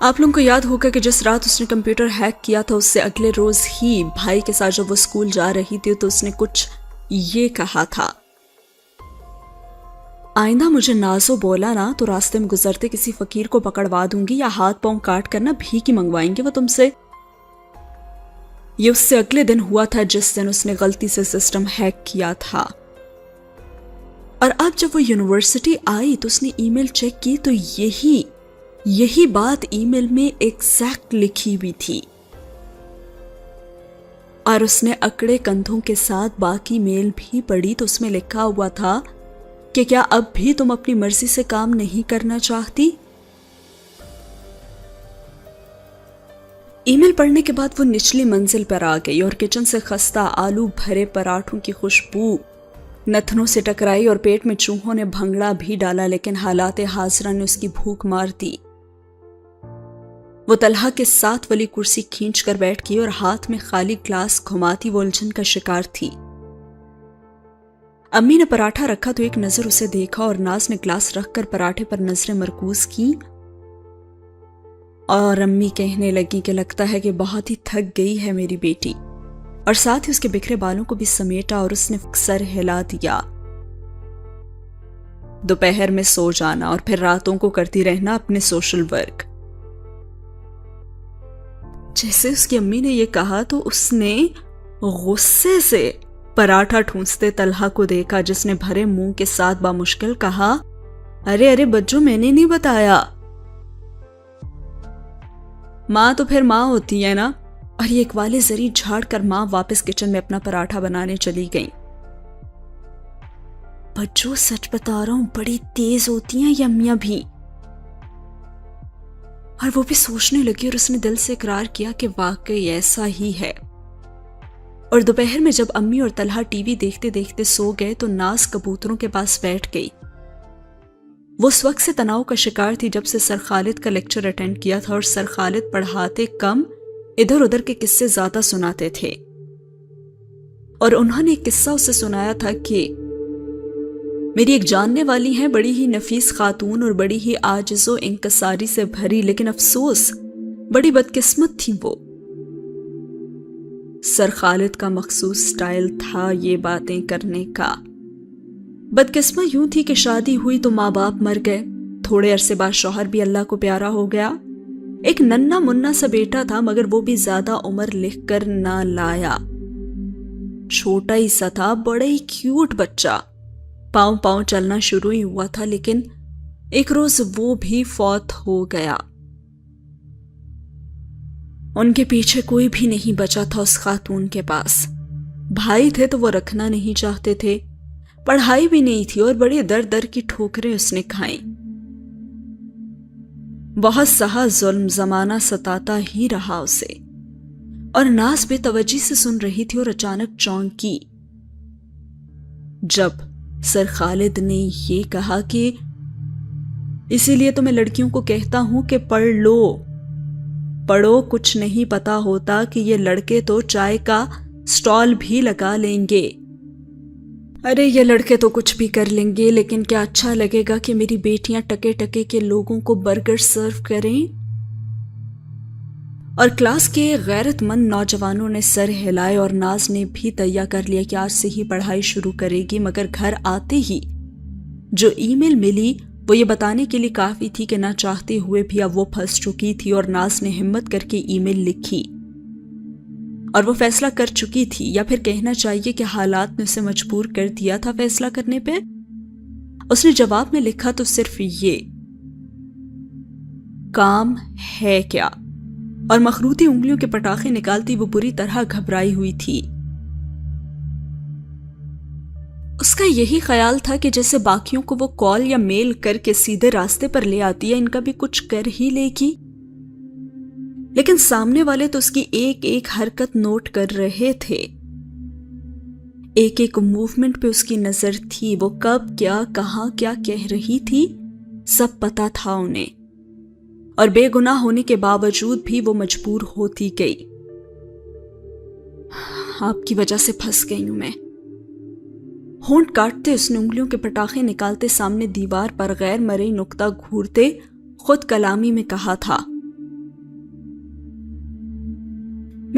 آپ لوگوں کو یاد ہوگا کہ جس رات اس نے کمپیوٹر ہیک کیا تھا اس سے اگلے روز ہی بھائی کے ساتھ جب وہ اسکول جا رہی تھی تو اس نے کچھ یہ کہا تھا، آئندہ مجھے نازو بولا نا تو راستے میں گزرتے کسی فقیر کو پکڑوا دوں گی یا ہاتھ پاؤں کاٹ کر نا بھیک ہی منگوائیں گے وہ تم سے۔ یہ اس سے اگلے دن ہوا تھا جس دن اس نے غلطی سے سسٹم ہیک کیا تھا، اور اب جب وہ یونیورسٹی آئی تو اس نے ای میل چیک کی تو یہی بات ای میل میں ایگزیکٹ لکھی ہوئی تھی، اور اس نے اکڑے کندھوں کے ساتھ باقی میل بھی پڑھی تو اس میں لکھا ہوا تھا کہ کیا اب بھی تم اپنی مرضی سے کام نہیں کرنا چاہتی؟ ای میل پڑھنے کے بعد وہ نچلی منزل پر آ گئی اور کچن سے خستہ آلو بھرے پراٹھوں کی خوشبو نتنوں سے ٹکرائی اور پیٹ میں چوہوں نے بھنگڑا بھی ڈالا، لیکن حالات حاضرہ نے اس کی بھوک مار دی۔ وہ طلحہ کے ساتھ والی کرسی کھینچ کر بیٹھ گئی اور ہاتھ میں خالی گلاس گھماتی وہ الجھن کا شکار تھی۔ امی نے پراٹھا رکھا تو ایک نظر اسے دیکھا اور ناز نے گلاس رکھ کر پراٹھے پر نظریں مرکوز کی اور امی کہنے لگی کہ لگتا ہے کہ بہت ہی تھک گئی ہے میری بیٹی، اور ساتھ ہی اس کے بکھرے بالوں کو بھی سمیٹا اور اس نے سر ہلا دیا۔ دوپہر میں سو جانا اور پھر راتوں کو کرتی رہنا اپنے سوشل ورک۔ جیسے اس کی امی نے یہ کہا تو اس نے غصے سے پراٹھا ٹھونستے طلحہ کو دیکھا، جس نے بھرے منہ کے ساتھ بامشکل کہا، ارے بچوں میں نے نہیں بتایا۔ ماں تو پھر ماں ہوتی ہے نا، اور یہ اقوال زری جھاڑ کر ماں واپس کچن میں اپنا پراٹھا بنانے چلی گئی۔ بچوں سچ بتا رہا ہوں بڑی تیز ہوتی ہیں یہ امیاں بھی، اور وہ بھی سوچنے لگی اور اس نے دل سے اقرار کیا کہ واقعی ایسا ہی ہے۔ اور دوپہر میں جب امی اور طلحہ ٹی وی دیکھتے دیکھتے سو گئے تو ناز کبوتروں کے پاس بیٹھ گئی۔ وہ اس وقت سے تناؤ کا شکار تھی جب سے سر خالد کا لیکچر اٹینڈ کیا تھا، اور سر خالد پڑھاتے کم ادھر ادھر کے قصے زیادہ سناتے تھے، اور انہوں نے ایک قصہ اسے سنایا تھا کہ میری ایک جاننے والی ہیں بڑی ہی نفیس خاتون اور بڑی ہی عاجز و انکساری سے بھری، لیکن افسوس بڑی بدقسمت تھی وہ۔ سر خالد کا مخصوص سٹائل تھا یہ باتیں کرنے کا۔ بدقسمت یوں تھی کہ شادی ہوئی تو ماں باپ مر گئے، تھوڑے عرصے بعد شوہر بھی اللہ کو پیارا ہو گیا، ایک ننھا منا سا بیٹا تھا مگر وہ بھی زیادہ عمر لکھ کر نہ لایا، چھوٹا ہی سا تھا، بڑا ہی کیوٹ بچہ، پاؤں پاؤں چلنا شروع ہی ہوا تھا، لیکن ایک روز وہ بھی فوت ہو گیا۔ ان کے پیچھے کوئی بھی نہیں بچا تھا اس خاتون کے پاس، بھائی تھے تو وہ رکھنا نہیں چاہتے تھے، پڑھائی بھی نہیں تھی اور بڑی در در کی ٹھوکریں اس نے کھائیں، بہت سہا ظلم، زمانہ ستاتا ہی رہا اسے، اور ناز بے توجہی سے سن رہی تھی اور اچانک چونکی جب سر خالد نے یہ کہا کہ اسی لیے تو میں لڑکیوں کو کہتا ہوں کہ پڑھو، کچھ نہیں پتا ہوتا کہ یہ لڑکے تو چائے کا سٹال بھی لگا لیں گے، ارے یہ لڑکے تو کچھ بھی کر لیں گے، لیکن کیا اچھا لگے گا کہ میری بیٹیاں ٹکے ٹکے کے لوگوں کو برگر سرو کریں؟ اور کلاس کے غیرت مند نوجوانوں نے سر ہلائے اور ناز نے بھی تیار کر لیا کہ آج سے ہی پڑھائی شروع کرے گی، مگر گھر آتے ہی جو ای میل ملی وہ یہ بتانے کے لیے کافی تھی کہ نہ چاہتے ہوئے بھی اب وہ پھنس چکی تھی، اور ناز نے ہمت کر کے ای میل لکھی اور وہ فیصلہ کر چکی تھی، یا پھر کہنا چاہیے کہ حالات نے اسے مجبور کر دیا تھا فیصلہ کرنے پہ۔ اس نے جواب میں لکھا تو صرف یہ، کام ہے کیا، اور مخروطی انگلیوں کے پٹاخے نکالتی وہ بری طرح گھبرائی ہوئی تھی۔ اس کا یہی خیال تھا کہ جیسے باقیوں کو وہ کال یا میل کر کے سیدھے راستے پر لے آتی ہے، ان کا بھی کچھ کر ہی لے گی، لیکن سامنے والے تو اس کی ایک ایک حرکت نوٹ کر رہے تھے، ایک ایک موومنٹ پہ اس کی نظر تھی، وہ کب کیا کہاں کیا کہہ رہی تھی سب پتا تھا انہیں، اور بے گناہ ہونے کے باوجود بھی وہ مجبور ہوتی گئی۔ آپ کی وجہ سے پھنس گئی ہوں میں، ہونٹ کاٹتے اس نے انگلیوں کے پٹاخے نکالتے سامنے دیوار پر غیر مرئی نقطہ گھورتے خود کلامی میں کہا تھا،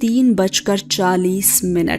3:40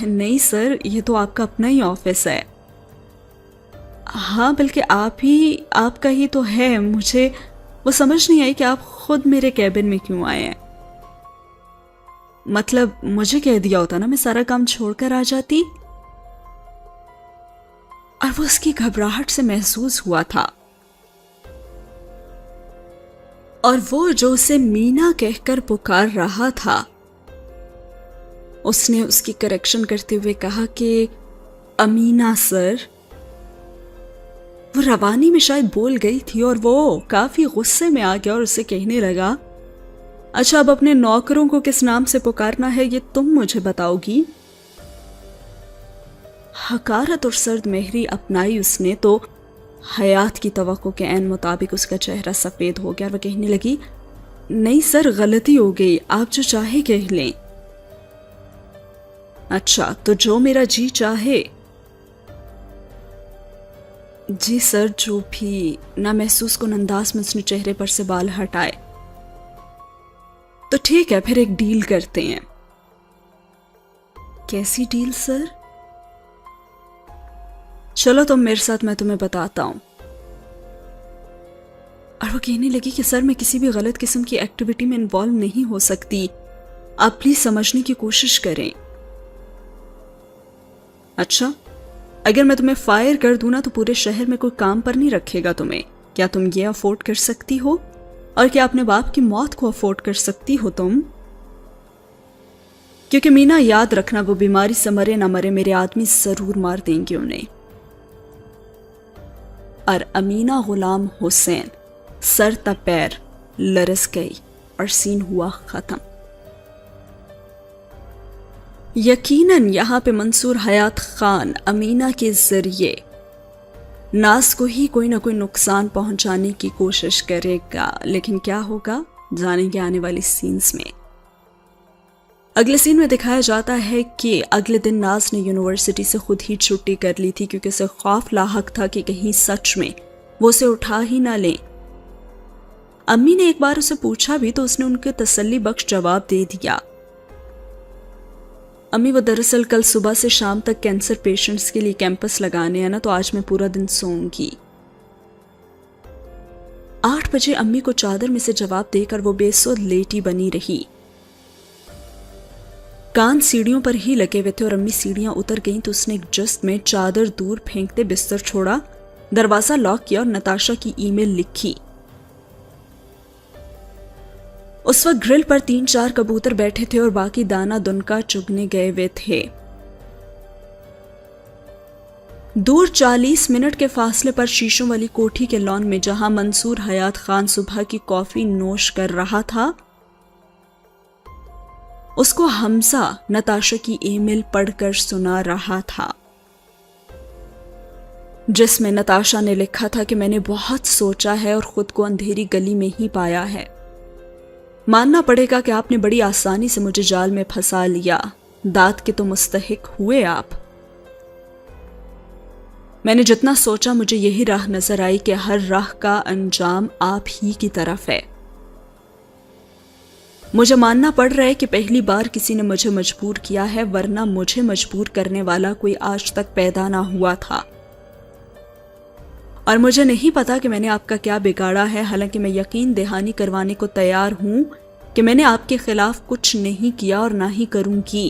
نہیں سر، یہ تو آپ کا اپنا ہی آفس ہے. ہاں بلکہ آپ کا ہی تو ہے. مجھے وہ سمجھ نہیں آئی کہ آپ خود میرے کیبن میں کیوں آئے ہیں. مطلب مجھے کہہ دیا ہوتا نا، میں سارا کام چھوڑ کر آ جاتی. اور وہ اس کی گھبراہٹ سے محسوس ہوا تھا، اور وہ جو اسے مینا کہہ کر پکار رہا تھا، اس نے اس کی کریکشن کرتے ہوئے کہا کہ امینا سر. وہ روانی میں شاید بول گئی تھی اور وہ کافی غصے میں آ گیا اور اسے کہنے لگا، اچھا اب اپنے نوکروں کو کس نام سے پکارنا ہے یہ تم مجھے بتاؤ گی. حقارت اور سرد مہری اپنائی اس نے تو حیات کی توقع کے عین مطابق اس کا چہرہ سفید ہو گیا اور وہ کہنے لگی، نہیں سر غلطی ہو گئی، آپ جو چاہے کہہ لیں. اچھا تو جو میرا جی چاہے. جی سر جو بھی. نہ محسوس کن انداز میں اس نے چہرے پر سے بال ہٹائے. تو ٹھیک ہے پھر ایک ڈیل کرتے ہیں. کیسی ڈیل سر؟ چلو تم میرے ساتھ، میں تمہیں بتاتا ہوں. اور وہ کہنے لگی کہ سر میں کسی بھی غلط قسم کی ایکٹیویٹی میں انوالو نہیں ہو سکتی، آپ پلیز سمجھنے کی کوشش کریں. اچھا اگر میں تمہیں فائر کر دوں نا تو پورے شہر میں کوئی کام پر نہیں رکھے گا تمہیں. کیا تم یہ افورڈ کر سکتی ہو؟ اور کیا اپنے باپ کی موت کو افورڈ کر سکتی ہو تم؟ کیونکہ مینا یاد رکھنا، وہ بیماری سے مرے نہ مرے میرے آدمی ضرور مار دیں گے انہیں. اور امینا غلام حسین سر تا پیر لرز گئی اور سین ہوا ختم. یقیناً یہاں پہ منصور حیات خان امینا کے ذریعے ناز کو ہی کوئی نہ کوئی نقصان پہنچانے کی کوشش کرے گا، لیکن کیا ہوگا جانیں گے آنے والی سینز میں. اگلے سین میں دکھایا جاتا ہے کہ اگلے دن ناز نے یونیورسٹی سے خود ہی چھٹی کر لی تھی کیونکہ اسے خوف لاحق تھا کہ کہیں سچ میں وہ اسے اٹھا ہی نہ لیں. امی نے ایک بار اسے پوچھا بھی تو اس نے ان کے تسلی بخش جواب دے دیا. امی وہ دراصل کل صبح سے شام تک کینسر پیشنٹس کے لیے کیمپس لگانے ہیں نا، تو آج میں پورا دن سوؤں گی. 8 بجے امی کو چادر میں سے جواب دے کر وہ بے سود لیٹی بنی رہی. کان سیڑھیوں پر ہی لگے ہوئے تھے اور امی سیڑھیاں اتر گئیں تو اس نے ایک جست میں چادر دور پھینکتے بستر چھوڑا، دروازہ لاک کیا اور نتاشا کی ای میل لکھی. اس وقت گرل پر 3-4 کبوتر بیٹھے تھے اور باقی دانا دنکا چگنے گئے ہوئے تھے. دور 40 منٹ کے فاصلے پر شیشوں والی کوٹھی کے لان میں جہاں منصور حیات خان صبح کی کافی نوش کر رہا تھا، اس کو حمزہ نتاشا کی ای میل پڑھ کر سنا رہا تھا، جس میں نتاشا نے لکھا تھا کہ میں نے بہت سوچا ہے اور خود کو اندھیری گلی میں ہی پایا ہے. ماننا پڑے گا کہ آپ نے بڑی آسانی سے مجھے جال میں پھنسا لیا. داد کے تو مستحق ہوئے آپ. میں نے جتنا سوچا مجھے یہی راہ نظر آئی کہ ہر راہ کا انجام آپ ہی کی طرف ہے. مجھے ماننا پڑ رہا ہے کہ پہلی بار کسی نے مجھے مجبور کیا ہے، ورنہ مجھے مجبور کرنے والا کوئی آج تک پیدا نہ ہوا تھا. اور مجھے نہیں پتا کہ میں نے آپ کا کیا بگاڑا ہے، حالانکہ میں یقین دہانی کروانے کو تیار ہوں کہ میں نے آپ کے خلاف کچھ نہیں کیا اور نہ ہی کروں گی.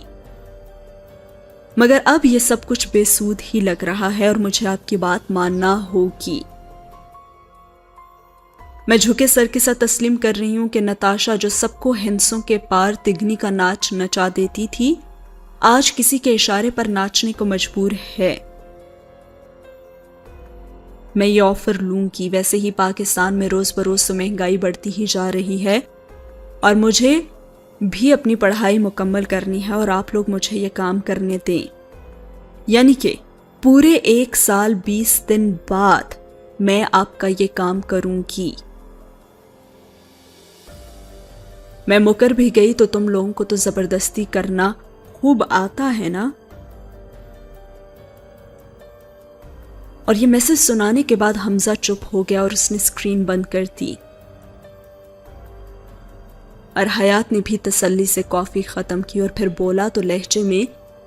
مگر اب یہ سب کچھ بے سود ہی لگ رہا ہے اور مجھے آپ کی بات ماننا ہوگی. میں جھکے سر کے ساتھ تسلیم کر رہی ہوں کہ نتاشا جو سب کو ہنسوں کے پار تگنی کا ناچ نچا دیتی تھی، آج کسی کے اشارے پر ناچنے کو مجبور ہے. میں یہ آفر لوں گی. ویسے ہی پاکستان میں روز بروز تو مہنگائی بڑھتی ہی جا رہی ہے اور مجھے بھی اپنی پڑھائی مکمل کرنی ہے اور آپ لوگ مجھے یہ کام کرنے دیں. یعنی کہ پورے 1 سال 20 دن بعد میں آپ کا یہ کام کروں گی. میں مکر بھی گئی تو تم لوگوں کو تو زبردستی کرنا خوب آتا ہے نا. اور یہ میسج سنانے کے بعد حمزہ چپ ہو گیا اور اس نے اسکرین بند کر دی. اور حیات نے بھی تسلی سے کافی ختم کی اور پھر بولا تو لہجے میں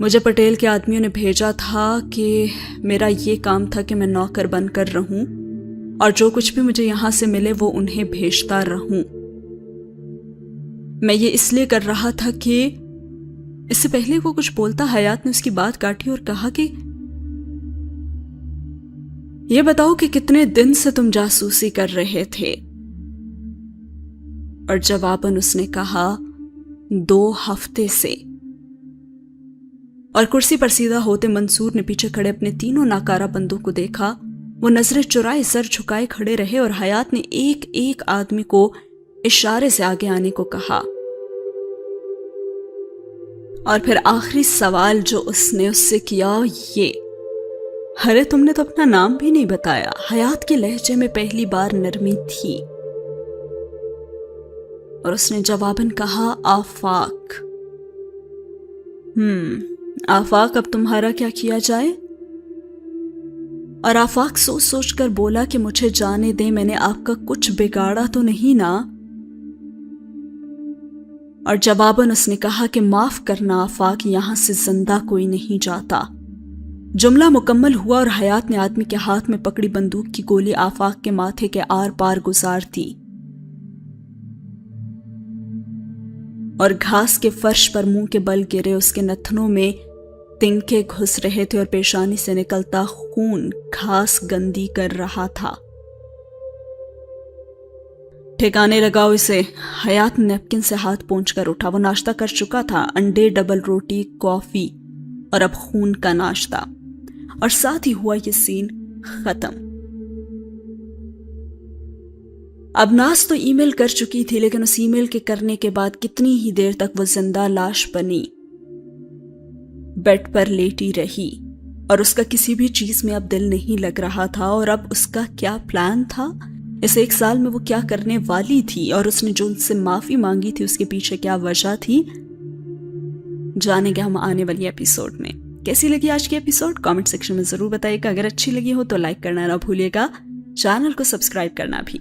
مجھے پٹیل کے آدمیوں نے بھیجا تھا کہ میرا یہ کام تھا کہ میں نوکر بن کر رہوں اور جو کچھ بھی مجھے یہاں سے ملے وہ انہیں بھیجتا رہوں۔ میں یہ اس لیے کر رہا تھا کہ اس سے پہلے وہ کچھ بولتا حیات نے اس کی بات کاٹی اور کہا کہ یہ بتاؤ کہ کتنے دن سے تم جاسوسی کر رہے تھے؟ اور جواباً اس نے کہا 2 ہفتے سے۔ اور کرسی پر سیدھا ہوتے منصور نے پیچھے کھڑے اپنے تینوں ناکارہ بندوں کو دیکھا۔ وہ نظریں چرائے سر جھکائے کھڑے رہے اور حیات نے ایک ایک آدمی کو اشارے سے آگے آنے کو کہا۔ اور پھر آخری سوال جو اس نے اس سے کیا یہ، ارے تم نے تو اپنا نام بھی نہیں بتایا۔ حیات کے لہجے میں پہلی بار نرمی تھی اور اس نے جواباً کہا آفاق۔ آفاق، اب تمہارا کیا کیا جائے؟ اور آفاق سوچ سوچ کر بولا کہ مجھے جانے دیں، میں نے آپ کا کچھ بگاڑا تو نہیں نا؟ اور جواباً اس نے کہا کہ معاف کرنا آفاق، یہاں سے زندہ کوئی نہیں جاتا۔ جملہ مکمل ہوا اور حیات نے آدمی کے ہاتھ میں پکڑی بندوق کی گولی آفاق کے ماتھے کے آر پار گزار دی اور گھاس کے فرش پر منہ کے بل گرے۔ اس کے نتنوں میں تنکے گھس رہے تھے اور پیشانی سے نکلتا خون گھاس گندی کر رہا تھا۔ ٹھکانے لگاؤ اسے۔ حیات نیپکن سے ہاتھ پونچھ کر اٹھا۔ وہ ناشتہ کر چکا تھا، انڈے، ڈبل روٹی، کافی اور اب خون کا ناشتہ، اور ساتھ ہی ہوا یہ سین ختم۔ اب ناز تو ای میل کر چکی تھی، لیکن اس ای میل کے کرنے کے بعد کتنی ہی دیر تک وہ زندہ لاش بنی بیڈ پر لیٹی رہی اور اس کا کسی بھی چیز میں اب دل نہیں لگ رہا تھا۔ اور اب اس کا کیا پلان تھا؟ اس 1 سال میں وہ کیا کرنے والی تھی؟ اور اس نے جو ان سے معافی مانگی تھی اس کے پیچھے کیا وجہ تھی؟ جانیں گے ہم آنے والی ایپیسوڈ میں۔ کیسی لگی آج کی ایپیسوڈ؟ کامنٹ سیکشن میں ضرور بتائیے گا۔ اگر اچھی لگی ہو تو لائک کرنا نہ بھولیے گا، چینل کو سبسکرائب کرنا بھی۔